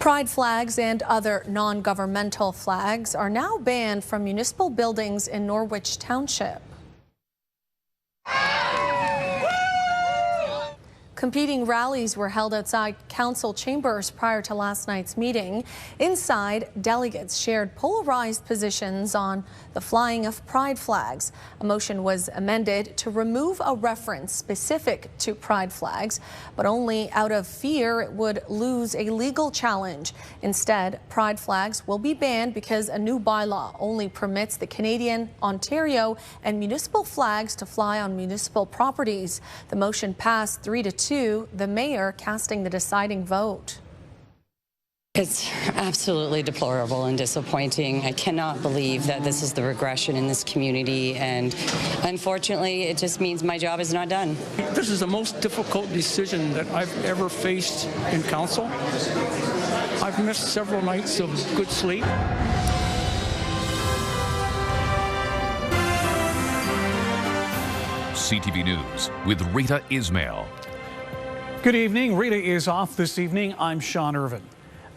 Pride flags and other non-governmental flags are now banned from municipal buildings in Norwich Township. Competing rallies were held outside council chambers prior to last night's meeting. Inside, delegates shared polarized positions on the flying of pride flags. A motion was amended to remove a reference specific to pride flags, but only out of fear it would lose a legal challenge. Instead, pride flags will be banned because a new bylaw only permits the Canadian, Ontario, and municipal flags to fly on municipal properties. The motion passed 3-2. The mayor casting the deciding vote. It's absolutely deplorable and disappointing. I cannot believe that this is the regression in this community, and unfortunately it just means my job is not done. This is the most difficult decision that I've ever faced in council. I've missed several nights of good sleep. CTV News with Rita Ismail. Good evening. Rita is off this evening. I'm Sean Irvin.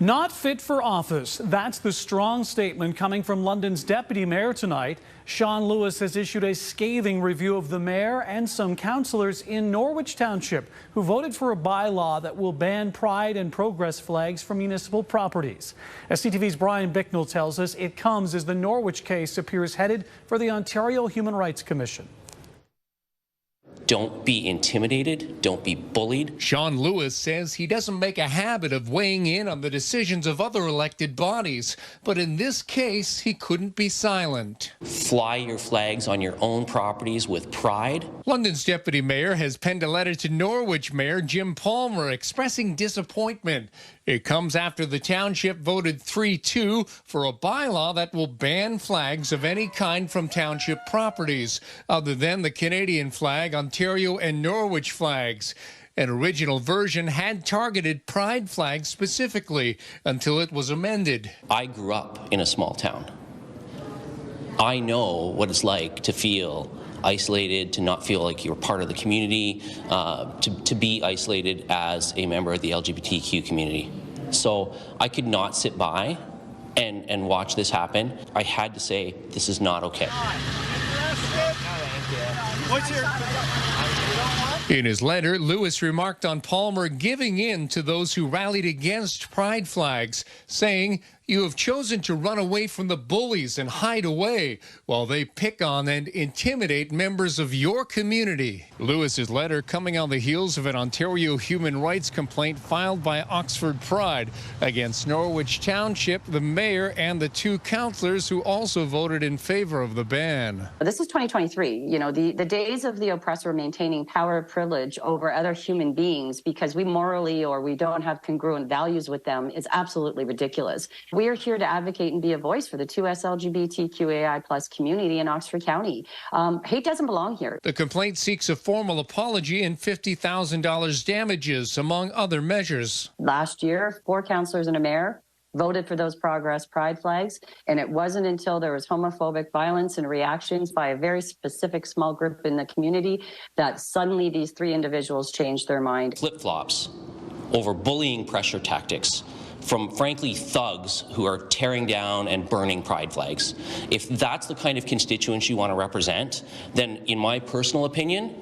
Not fit for office. That's the strong statement coming from London's deputy mayor tonight. Sean Lewis has issued a scathing review of the mayor and some councillors in Norwich Township who voted for a bylaw that will ban pride and progress flags from municipal properties. As CTV's Brian Bicknell tells us, it comes as the Norwich case appears headed for the Ontario Human Rights Commission. Don't be intimidated. Don't be bullied. Sean Lewis says he doesn't make a habit of weighing in on the decisions of other elected bodies, but in this case, he couldn't be silent. Fly your flags on your own properties with pride. London's deputy mayor has penned a letter to Norwich Mayor Jim Palmer expressing disappointment. It comes after the township voted 3-2 for a bylaw that will ban flags of any kind from township properties, other than the Canadian flag, Ontario and Norwich flags. An original version had targeted pride flags specifically until it was amended. I grew up in a small town. I know what it's like to feel isolated, to not feel like you're part of the community, to be isolated as a member of the LGBTQ community. So I could not sit by and watch this happen. I had to say, this is not okay. In his letter, Lewis remarked on Palmer giving in to those who rallied against pride flags, saying, "You have chosen to run away from the bullies and hide away while they pick on and intimidate members of your community." Lewis's letter coming on the heels of an Ontario human rights complaint filed by Oxford Pride against Norwich Township, the mayor, and the two councillors who also voted in favor of the ban. This is 2023. You know, the days of the oppressor maintaining power and privilege over other human beings because we morally or we don't have congruent values with them is absolutely ridiculous. We are here to advocate and be a voice for the 2S LGBTQAI+ community in Oxford County. Hate doesn't belong here. The complaint seeks a formal apology and $50,000 damages, among other measures. Last year, 4 councillors and a mayor voted for those progress pride flags, and it wasn't until there was homophobic violence and reactions by a very specific small group in the community that suddenly these 3 individuals changed their mind. Flip-flops over bullying pressure tactics from, frankly, thugs who are tearing down and burning pride flags. If that's the kind of constituents you want to represent, then in my personal opinion,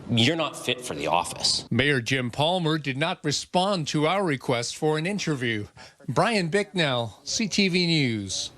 you're not fit for the office. Mayor Jim Palmer did not respond to our request for an interview. Brian Bicknell, CTV News.